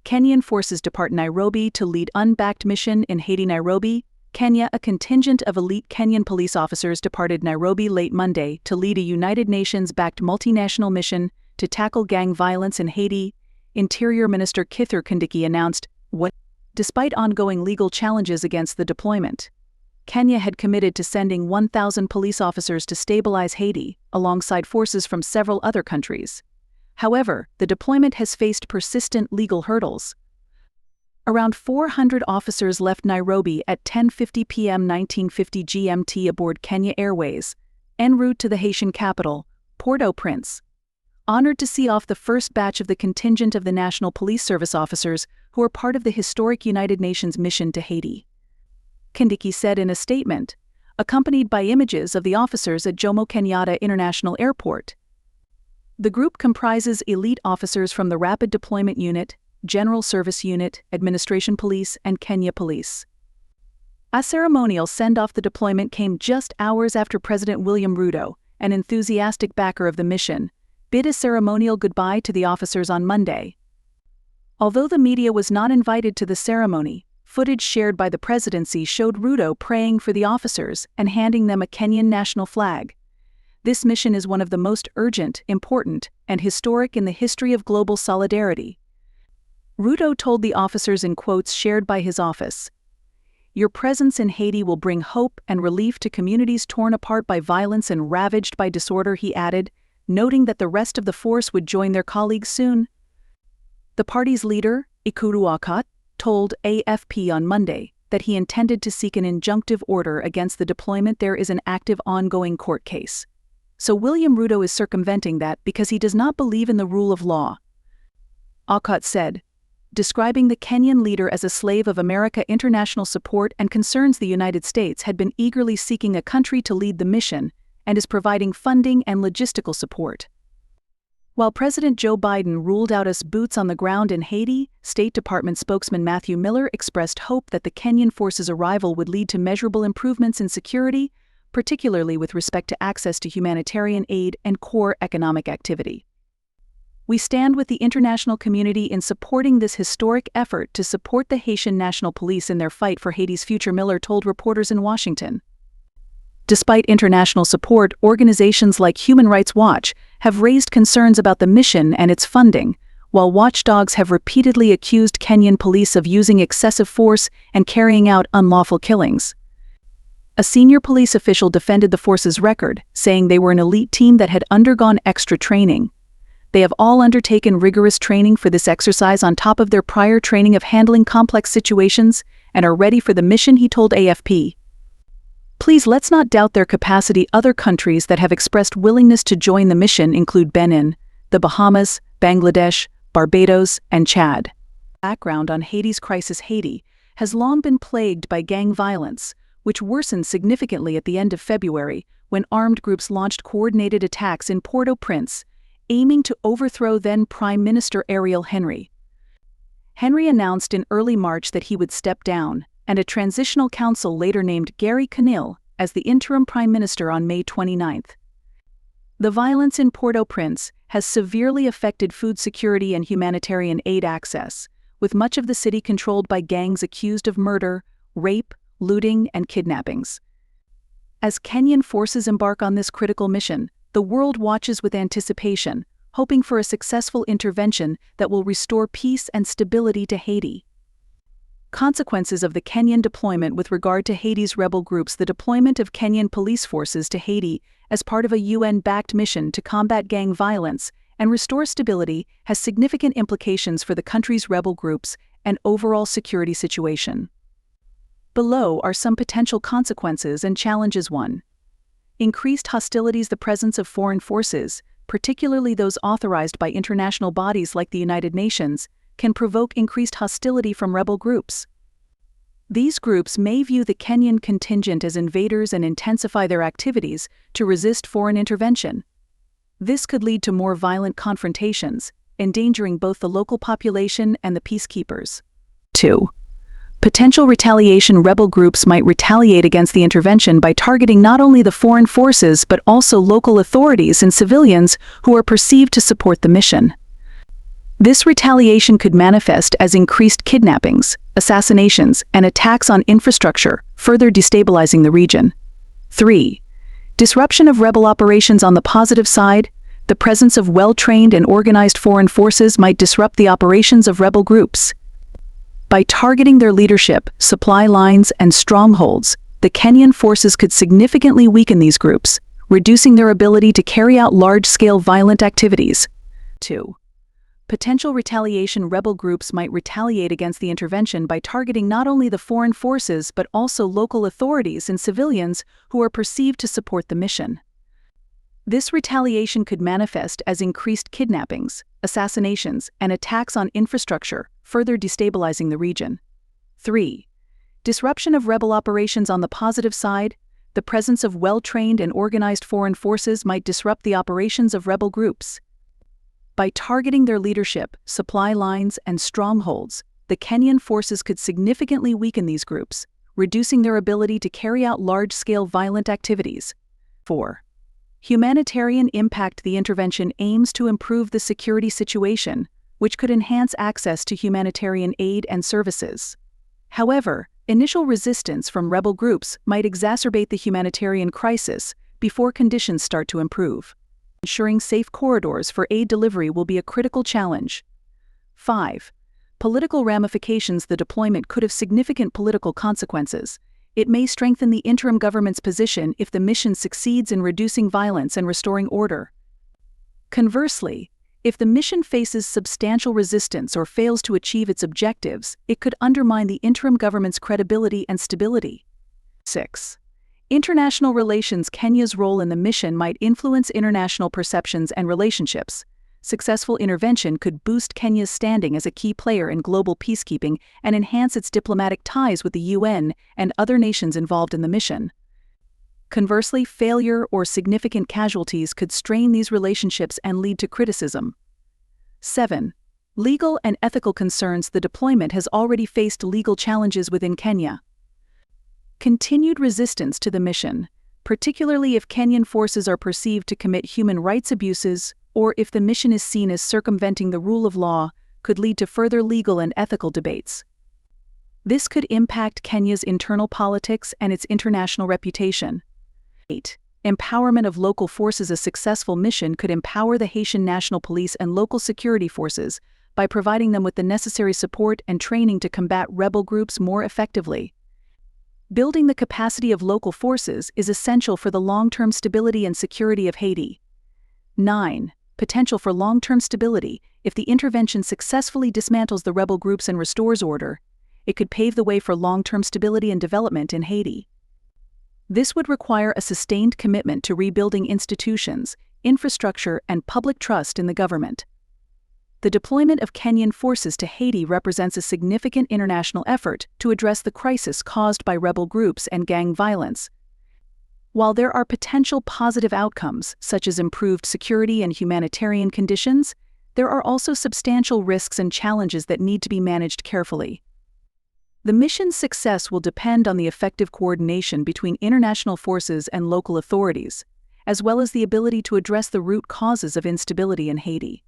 Kenyan forces depart Nairobi to lead unbacked mission in Haiti. Nairobi, Kenya. A contingent of elite Kenyan police officers departed Nairobi late Monday to lead a United Nations-backed multinational mission to tackle gang violence in Haiti, Interior Minister Kithure Kindiki announced. Despite ongoing legal challenges against the deployment, Kenya had committed to sending 1,000 police officers to stabilize Haiti, alongside forces from several other countries. However, the deployment has faced persistent legal hurdles. Around 400 officers left Nairobi at 10:50 p.m. 1950 GMT aboard Kenya Airways, en route to the Haitian capital, Port-au-Prince. Honored to see off the first batch of the contingent of the National Police Service officers who are part of the historic United Nations mission to Haiti, Kindiki said in a statement, accompanied by images of the officers at Jomo Kenyatta International Airport. The group comprises elite officers from the Rapid Deployment Unit, General Service Unit, Administration Police, and Kenya Police. A ceremonial send-off the deployment came just hours after President William Ruto, an enthusiastic backer of the mission, bid a ceremonial goodbye to the officers on Monday. Although the media was not invited to the ceremony, footage shared by the presidency showed Ruto praying for the officers and handing them a Kenyan national flag. This mission is one of the most urgent, important, and historic in the history of global solidarity. Ruto told the officers in quotes shared by his office, "Your presence in Haiti will bring hope and relief to communities torn apart by violence and ravaged by disorder," he added, noting that the rest of the force would join their colleagues soon. The party's leader, Kithure Kindiki, told AFP on Monday that he intended to seek an injunctive order against the deployment. There is an active ongoing court case. So William Ruto is circumventing that because he does not believe in the rule of law. Kindiki said, describing the Kenyan leader as a slave of America. International support and concerns. The United States had been eagerly seeking a country to lead the mission and is providing funding and logistical support. While President Joe Biden ruled out us boots on the ground in Haiti, State Department spokesman Matthew Miller expressed hope that the Kenyan forces' arrival would lead to measurable improvements in security, particularly with respect to access to humanitarian aid and core economic activity. "We stand with the international community in supporting this historic effort to support the Haitian National Police in their fight for Haiti's future," Miller told reporters in Washington. Despite international support, organizations like Human Rights Watch have raised concerns about the mission and its funding, while watchdogs have repeatedly accused Kenyan police of using excessive force and carrying out unlawful killings. A senior police official defended the force's record, saying they were an elite team that had undergone extra training. "They have all undertaken rigorous training for this exercise on top of their prior training of handling complex situations and are ready for the mission," he told AFP. "Please, let's not doubt their capacity." Other countries that have expressed willingness to join the mission include Benin, the Bahamas, Bangladesh, Barbados, and Chad. Background on Haiti's crisis. Haiti has long been plagued by gang violence, which worsened significantly at the end of February when armed groups launched coordinated attacks in Port-au-Prince, aiming to overthrow then Prime Minister Ariel Henry. Henry announced in early March that he would step down, and a transitional council later named Gary Conille as the interim prime minister on May 29. The violence in Port-au-Prince has severely affected food security and humanitarian aid access, with much of the city controlled by gangs accused of murder, rape, looting, and kidnappings. As Kenyan forces embark on this critical mission, the world watches with anticipation, hoping for a successful intervention that will restore peace and stability to Haiti. Consequences of the Kenyan deployment with regard to Haiti's rebel groups. The deployment of Kenyan police forces to Haiti as part of a UN-backed mission to combat gang violence and restore stability has significant implications for the country's rebel groups and overall security situation. Below are some potential consequences and challenges. 1. Increased hostilities. The presence of foreign forces, particularly those authorized by international bodies like the United Nations, can provoke increased hostility from rebel groups. These groups may view the Kenyan contingent as invaders and intensify their activities to resist foreign intervention. This could lead to more violent confrontations, endangering both the local population and the peacekeepers. 2. Potential retaliation. Rebel groups might retaliate against the intervention by targeting not only the foreign forces but also local authorities and civilians who are perceived to support the mission. This retaliation could manifest as increased kidnappings, assassinations, and attacks on infrastructure, further destabilizing the region. 3. Disruption of rebel operations. On the positive side, the presence of well-trained and organized foreign forces might disrupt the operations of rebel groups. By targeting their leadership, supply lines, and strongholds, the Kenyan forces could significantly weaken these groups, reducing their ability to carry out large-scale violent activities. 2. Potential retaliation. Rebel groups might retaliate against the intervention by targeting not only the foreign forces but also local authorities and civilians who are perceived to support the mission. This retaliation could manifest as increased kidnappings, assassinations, and attacks on infrastructure, further destabilizing the region. 3. Disruption of rebel operations. On the positive side, the presence of well-trained and organized foreign forces might disrupt the operations of rebel groups. By targeting their leadership, supply lines, and strongholds, the Kenyan forces could significantly weaken these groups, reducing their ability to carry out large-scale violent activities. 4. Humanitarian impact. The intervention aims to improve the security situation, which could enhance access to humanitarian aid and services. However, initial resistance from rebel groups might exacerbate the humanitarian crisis before conditions start to improve. Ensuring safe corridors for aid delivery will be a critical challenge. 5. Political ramifications. The deployment could have significant political consequences. It may strengthen the interim government's position if the mission succeeds in reducing violence and restoring order. Conversely, if the mission faces substantial resistance or fails to achieve its objectives, it could undermine the interim government's credibility and stability. 6. International relations. Kenya's role in the mission might influence international perceptions and relationships. Successful intervention could boost Kenya's standing as a key player in global peacekeeping and enhance its diplomatic ties with the UN and other nations involved in the mission. Conversely, failure or significant casualties could strain these relationships and lead to criticism. 7. Legal and ethical concerns. The deployment has already faced legal challenges within Kenya. Continued resistance to the mission, particularly if Kenyan forces are perceived to commit human rights abuses or if the mission is seen as circumventing the rule of law, could lead to further legal and ethical debates. This could impact Kenya's internal politics and its international reputation. 8. Empowerment of local forces. A successful mission could empower the Haitian National Police and local security forces by providing them with the necessary support and training to combat rebel groups more effectively. Building the capacity of local forces is essential for the long-term stability and security of Haiti. 9. Potential for long-term stability. If the intervention successfully dismantles the rebel groups and restores order, it could pave the way for long-term stability and development in Haiti. This would require a sustained commitment to rebuilding institutions, infrastructure, and public trust in the government. The deployment of Kenyan forces to Haiti represents a significant international effort to address the crisis caused by rebel groups and gang violence. While there are potential positive outcomes, such as improved security and humanitarian conditions, there are also substantial risks and challenges that need to be managed carefully. The mission's success will depend on the effective coordination between international forces and local authorities, as well as the ability to address the root causes of instability in Haiti.